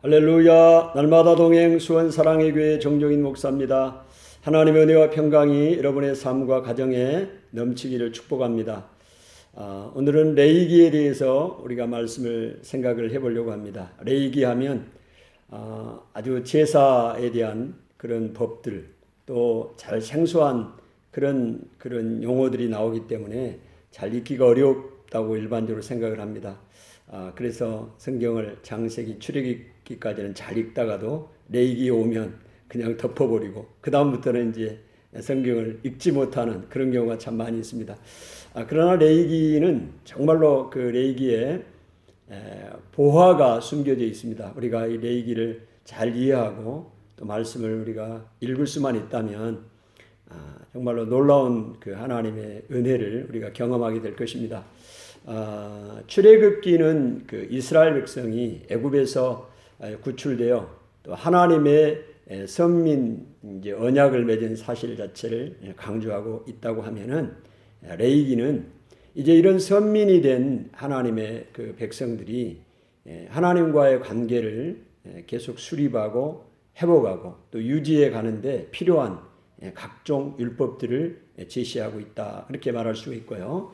할렐루야. 날마다 동행 수원 사랑의 교회 정종인 목사입니다. 하나님의 은혜와 평강이 여러분의 삶과 가정에 넘치기를 축복합니다. 오늘은 레위기에 대해서 우리가 말씀을 생각을 해보려고 합니다. 레위기 하면 아주 제사에 대한 그런 법들, 또 잘 생소한 그런 용어들이 나오기 때문에 잘 읽기가 어렵다고 일반적으로 생각을 합니다. 그래서 성경을 창세기 출애굽기까지는 잘 읽다가도 레위기에 오면 그냥 덮어버리고 그 다음부터는 이제 성경을 읽지 못하는 그런 경우가 참 많이 있습니다. 그러나 레위기는 정말로 그 레위기에 보화가 숨겨져 있습니다. 우리가 이 레위기를 잘 이해하고 또 말씀을 우리가 읽을 수만 있다면 정말로 놀라운 그 하나님의 은혜를 우리가 경험하게 될 것입니다. 출애굽기는 그 이스라엘 백성이 애굽에서 구출되어 또 하나님의 선민 이제 언약을 맺은 사실 자체를 강조하고 있다고 하면은, 레위기는 이제 이런 선민이 된 하나님의 그 백성들이 하나님과의 관계를 계속 수립하고 회복하고 또 유지해 가는데 필요한 각종 율법들을 제시하고 있다, 그렇게 말할 수가 있고요.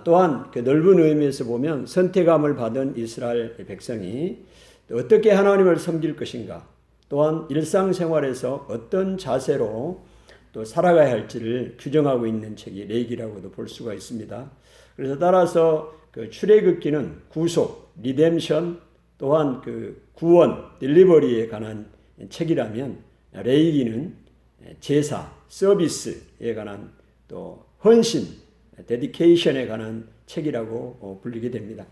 또한 그 넓은 의미에서 보면 선택함을 받은 이스라엘 백성이 어떻게 하나님을 섬길 것인가, 또한 일상생활에서 어떤 자세로 또 살아가야 할지를 규정하고 있는 책이 레위기라고도 볼 수가 있습니다. 그래서 따라서 그 출애굽기는 구속, 리뎀션, 또한 그 구원, 딜리버리에 관한 책이라면 레위기는 제사, 서비스에 관한 또 헌신, 데디케이션에 관한 책이라고 불리게 됩니다.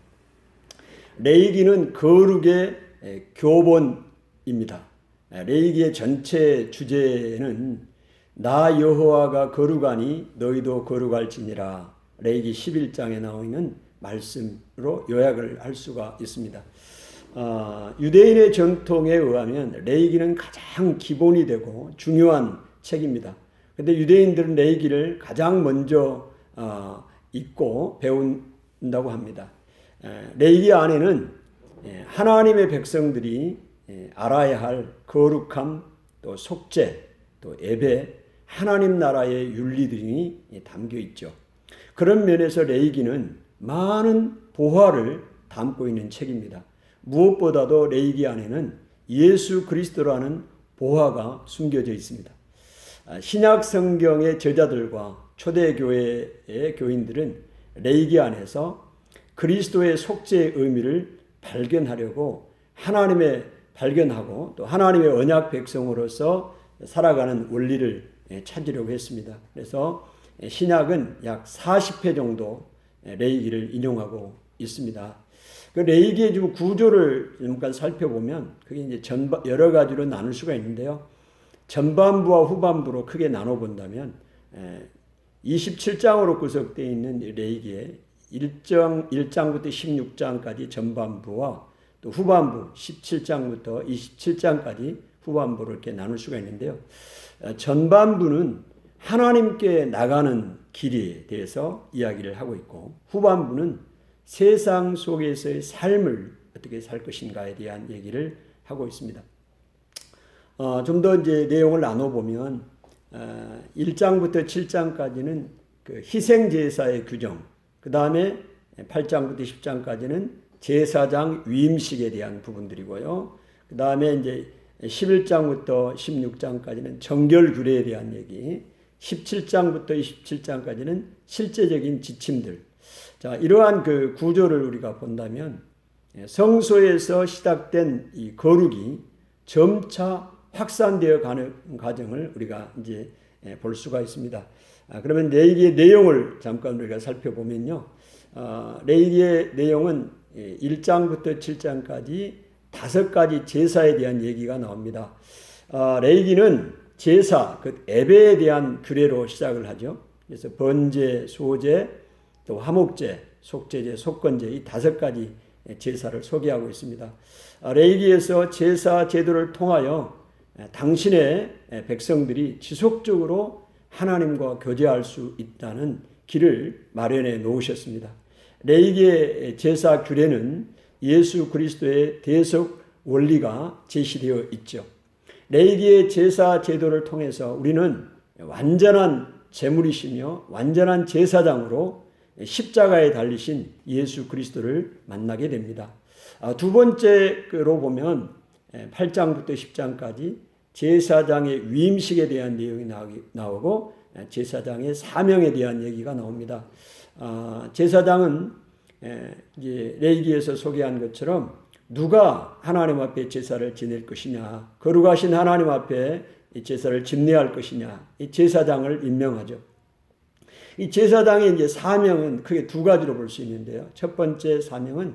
레위기는 거룩의 교본입니다. 레위기의 전체 주제는 나 여호와가 거룩하니 너희도 거룩할지니라, 레위기 11장에 나오는 말씀으로 요약을 할 수가 있습니다. 유대인의 전통에 의하면 레위기는 가장 기본이 되고 중요한 책입니다. 그런데 유대인들은 레위기를 가장 먼저 읽고 배운다고 합니다. 레위기 안에는 하나님의 백성들이 알아야 할 거룩함, 또 속죄, 또 예배, 하나님 나라의 윤리들이 담겨 있죠. 그런 면에서 레위기는 많은 보화를 담고 있는 책입니다. 무엇보다도 레위기 안에는 예수 그리스도라는 보화가 숨겨져 있습니다. 신약 성경의 저자들과 초대교회의 교인들은 레위기 안에서 그리스도의 속죄의 의미를 발견하려고 발견하고 또 하나님의 언약 백성으로서 살아가는 원리를 찾으려고 했습니다. 그래서 신약은 약 40회 정도 레위기를 인용하고 있습니다. 그 레위기의 좀 구조를 잠깐 살펴보면 그게 이제 여러 가지로 나눌 수가 있는데요. 전반부와 후반부로 크게 나눠 본다면 27장으로 구성되어 있는 레위기의 1장부터 16장까지 전반부와 또 후반부 17장부터 27장까지 후반부로 이렇게 나눌 수가 있는데요. 전반부는 하나님께 나가는 길에 대해서 이야기를 하고 있고, 후반부는 세상 속에서의 삶을 어떻게 살 것인가에 대한 얘기를 하고 있습니다. 좀 더 이제 내용을 나눠보면 1장부터 7장까지는 그 희생제사의 규정, 그 다음에 8장부터 10장까지는 제사장 위임식에 대한 부분들이고요. 그 다음에 이제 11장부터 16장까지는 정결규례에 대한 얘기, 17장부터 27장까지는 실제적인 지침들. 자, 이러한 그 구조를 우리가 본다면 성소에서 시작된 이 거룩이 점차 확산되어 가는 과정을 우리가 이제 볼 수가 있습니다. 그러면 레위기의 내용을 잠깐 우리가 살펴보면요. 레위기의 내용은 1장부터 7장까지 5가지 제사에 대한 얘기가 나옵니다. 레위기는 제사, 그 예배에 대한 규례로 시작을 하죠. 그래서 번제, 소제, 또 화목제, 속죄제, 속건제, 이 5가지 제사를 소개하고 있습니다. 레위기에서 제사 제도를 통하여 당신의 백성들이 지속적으로 하나님과 교제할 수 있다는 길을 마련해 놓으셨습니다. 레위기의 제사 규례는 예수 그리스도의 대속 원리가 제시되어 있죠. 레위기의 제사 제도를 통해서 우리는 완전한 제물이시며 완전한 제사장으로 십자가에 달리신 예수 그리스도를 만나게 됩니다. 두 번째로 보면 8장부터 10장까지 제사장의 위임식에 대한 내용이 나오고 제사장의 사명에 대한 얘기가 나옵니다. 제사장은 이제 레위기에서 소개한 것처럼 누가 하나님 앞에 제사를 지낼 것이냐, 거룩하신 하나님 앞에 제사를 집례할 것이냐, 이 제사장을 임명하죠. 이 제사장의 이제 사명은 크게 두 가지로 볼 수 있는데요. 첫 번째 사명은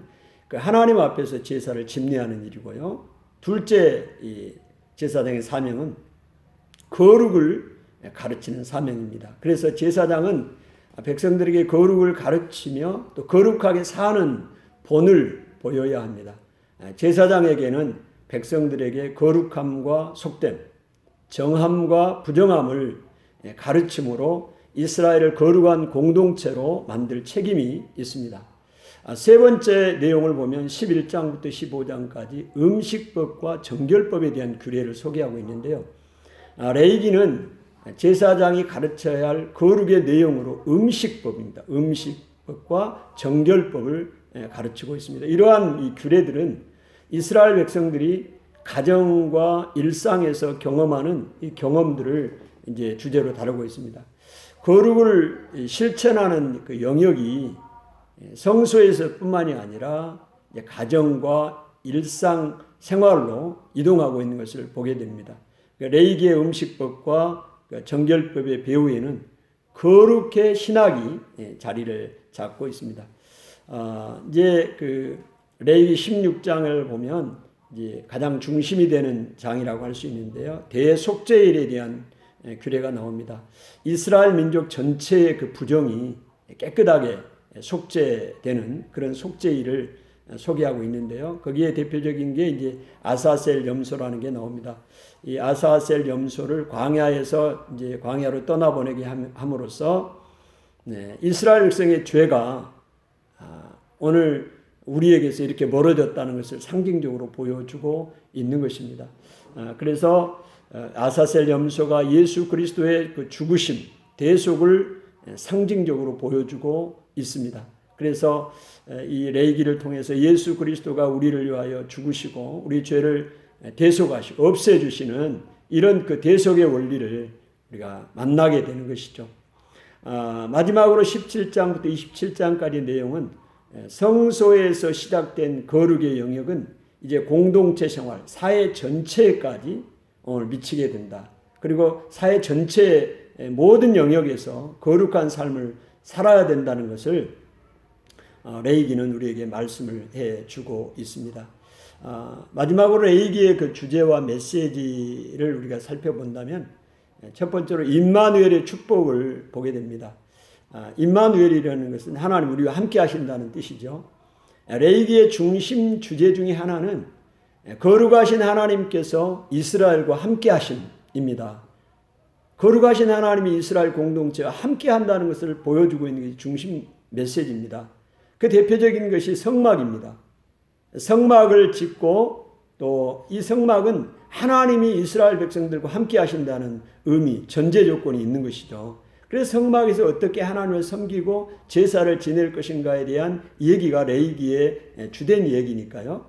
그 하나님 앞에서 제사를 집례하는 일이고요. 둘째 이 제사장의 사명은 거룩을 가르치는 사명입니다. 그래서 제사장은 백성들에게 거룩을 가르치며 또 거룩하게 사는 본을 보여야 합니다. 제사장에게는 백성들에게 거룩함과 속됨, 정함과 부정함을 가르침으로 이스라엘을 거룩한 공동체로 만들 책임이 있습니다. 세 번째 내용을 보면 11장부터 15장까지 음식법과 정결법에 대한 규례를 소개하고 있는데요. 레위기는 제사장이 가르쳐야 할 거룩의 내용으로 음식법입니다. 음식법과 정결법을 가르치고 있습니다. 이러한 이 규례들은 이스라엘 백성들이 가정과 일상에서 경험하는 이 경험들을 이제 주제로 다루고 있습니다. 거룩을 실천하는 그 영역이 성소에서뿐만이 아니라 가정과 일상 생활로 이동하고 있는 것을 보게 됩니다. 레위기의 음식법과 정결법의 배후에는 거룩의 신학이 자리를 잡고 있습니다. 이제 그 레위기 16장을 보면 이제 가장 중심이 되는 장이라고 할 수 있는데요. 대속죄일에 대한 규례가 나옵니다. 이스라엘 민족 전체의 그 부정이 깨끗하게 속죄되는 그런 속죄일을 소개하고 있는데요. 거기에 대표적인 게 이제 아사셀 염소라는 게 나옵니다. 이 아사셀 염소를 광야에서 이제 광야로 떠나보내게 함으로써 이스라엘 백성의 죄가 오늘 우리에게서 이렇게 멀어졌다는 것을 상징적으로 보여주고 있는 것입니다. 그래서 아사셀 염소가 예수 그리스도의 그 죽으심, 대속을 상징적으로 보여주고 있습니다. 그래서 이 레위기를 통해서 예수 그리스도가 우리를 위하여 죽으시고 우리 죄를 대속하시고 없애주시는 이런 그 대속의 원리를 우리가 만나게 되는 것이죠. 마지막으로 17장부터 27장까지 내용은 성소에서 시작된 거룩의 영역은 이제 공동체 생활, 사회 전체까지 오늘 미치게 된다. 그리고 사회 전체의 모든 영역에서 거룩한 삶을 살아야 된다는 것을 레위기는 우리에게 말씀을 해주고 있습니다. 마지막으로 레위기의 그 주제와 메시지를 우리가 살펴본다면 첫 번째로 임마누엘의 축복을 보게 됩니다. 임마누엘이라는 것은 하나님 우리와 함께 하신다는 뜻이죠. 레위기의 중심 주제 중에 하나는 거룩하신 하나님께서 이스라엘과 함께 하심입니다. 거룩하신 하나님이 이스라엘 공동체와 함께 한다는 것을 보여주고 있는 것이 중심 메시지입니다. 그 대표적인 것이 성막입니다. 성막을 짓고 또 이 성막은 하나님이 이스라엘 백성들과 함께 하신다는 의미, 전제 조건이 있는 것이죠. 그래서 성막에서 어떻게 하나님을 섬기고 제사를 지낼 것인가에 대한 얘기가 레위기의 주된 얘기니까요.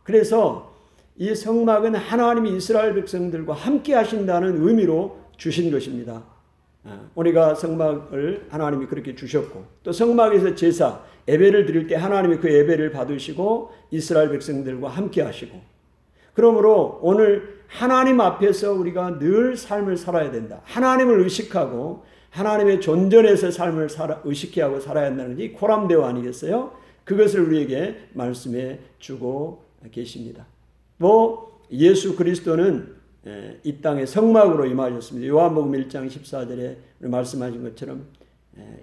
그래서 이 성막은 하나님이 이스라엘 백성들과 함께 하신다는 의미로 주신 것입니다. 우리가 성막을 하나님이 그렇게 주셨고 또 성막에서 제사, 예배를 드릴 때 하나님이 그 예배를 받으시고 이스라엘 백성들과 함께 하시고 그러므로 오늘 하나님 앞에서 우리가 늘 삶을 살아야 된다. 하나님을 의식하고 하나님의 존전에서 삶을 의식해야 하고 살아야 한다는 게 코람데오 아니겠어요? 그것을 우리에게 말씀해 주고 계십니다. 예수 그리스도는 이 땅에 성막으로 임하셨습니다. 요한복음 1장 14절에 말씀하신 것처럼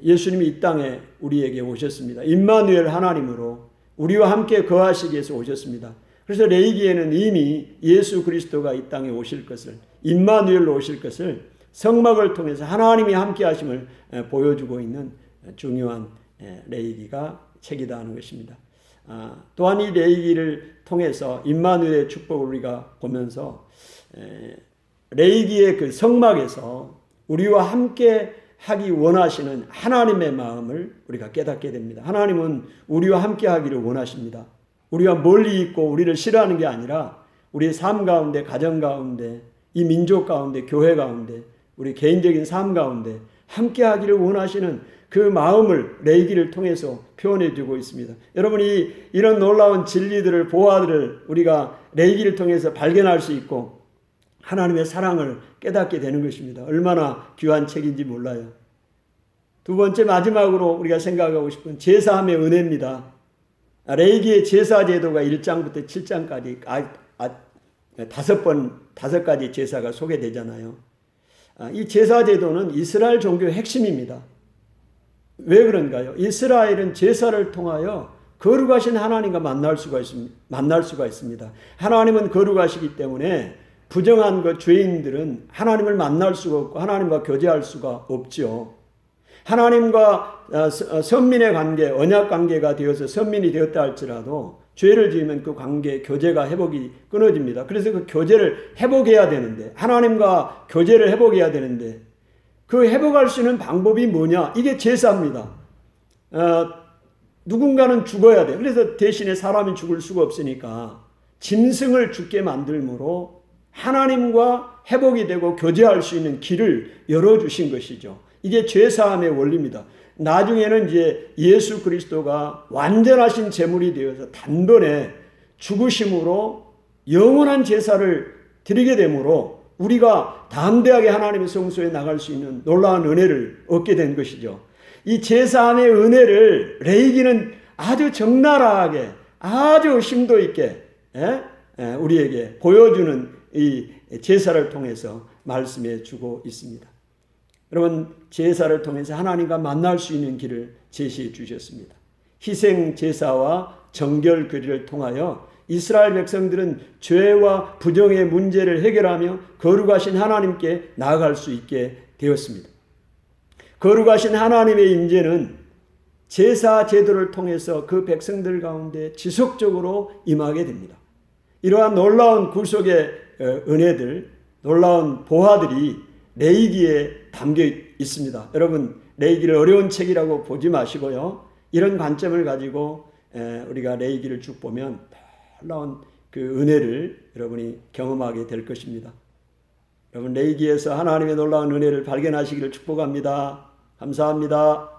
예수님이 이 땅에 우리에게 오셨습니다. 임마누엘 하나님으로 우리와 함께 거하시기 위해서 오셨습니다. 그래서 레위기에는 이미 예수 그리스도가 이 땅에 오실 것을, 임마누엘로 오실 것을 성막을 통해서 하나님이 함께 하심을 보여주고 있는 중요한 레위기가 책이다 하는 것입니다. 또한 이 레위기를 통해서 임마누엘의 축복을 우리가 보면서 레위기의 그 성막에서 우리와 함께 하기 원하시는 하나님의 마음을 우리가 깨닫게 됩니다. 하나님은 우리와 함께 하기를 원하십니다. 우리가 멀리 있고 우리를 싫어하는 게 아니라 우리의 삶 가운데, 가정 가운데, 이 민족 가운데, 교회 가운데, 우리 개인적인 삶 가운데 함께 하기를 원하시는 그 마음을 레위기를 통해서 표현해 주고 있습니다. 여러분이 이런 놀라운 진리들을, 보화들을 우리가 레위기를 통해서 발견할 수 있고 하나님의 사랑을 깨닫게 되는 것입니다. 얼마나 귀한 책인지 몰라요. 두 번째, 마지막으로 우리가 생각하고 싶은 제사함의 은혜입니다. 레위기의 제사 제도가 1장부터 7장까지 다섯 가지 제사가 소개되잖아요. 이 제사 제도는 이스라엘 종교의 핵심입니다. 왜 그런가요? 이스라엘은 제사를 통하여 거룩하신 하나님과 만날 수가 있습니다. 하나님은 거룩하시기 때문에 부정한 죄인들은 하나님을 만날 수가 없고 하나님과 교제할 수가 없죠. 하나님과 선민의 관계, 언약 관계가 되어서 선민이 되었다 할지라도 죄를 지으면 그 관계, 교제가 회복이 끊어집니다. 그래서 그 교제를 회복해야 되는데, 하나님과 교제를 회복해야 되는데 그 회복할 수 있는 방법이 뭐냐? 이게 제사입니다. 누군가는 죽어야 돼. 그래서 대신에 사람이 죽을 수가 없으니까 짐승을 죽게 만들므로 하나님과 회복이 되고 교제할 수 있는 길을 열어주신 것이죠. 이게 죄사함의 원리입니다. 나중에는 이제 예수 그리스도가 완전하신 제물이 되어서 단번에 죽으심으로 영원한 제사를 드리게 되므로 우리가 담대하게 하나님의 성소에 나갈 수 있는 놀라운 은혜를 얻게 된 것이죠. 이 제사함의 은혜를 레위기는 아주 적나라하게, 아주 심도 있게 우리에게 보여주는 이 제사를 통해서 말씀해 주고 있습니다. 여러분, 제사를 통해서 하나님과 만날 수 있는 길을 제시해 주셨습니다. 희생 제사와 정결 규례를 통하여 이스라엘 백성들은 죄와 부정의 문제를 해결하며 거룩하신 하나님께 나아갈 수 있게 되었습니다. 거룩하신 하나님의 임재는 제사 제도를 통해서 그 백성들 가운데 지속적으로 임하게 됩니다. 이러한 놀라운 구속의 은혜들, 놀라운 보화들이 레위기에 담겨 있습니다. 여러분, 레위기를 어려운 책이라고 보지 마시고요. 이런 관점을 가지고 우리가 레위기를 쭉 보면 놀라운 그 은혜를 여러분이 경험하게 될 것입니다. 여러분, 레위기에서 하나님의 놀라운 은혜를 발견하시기를 축복합니다. 감사합니다.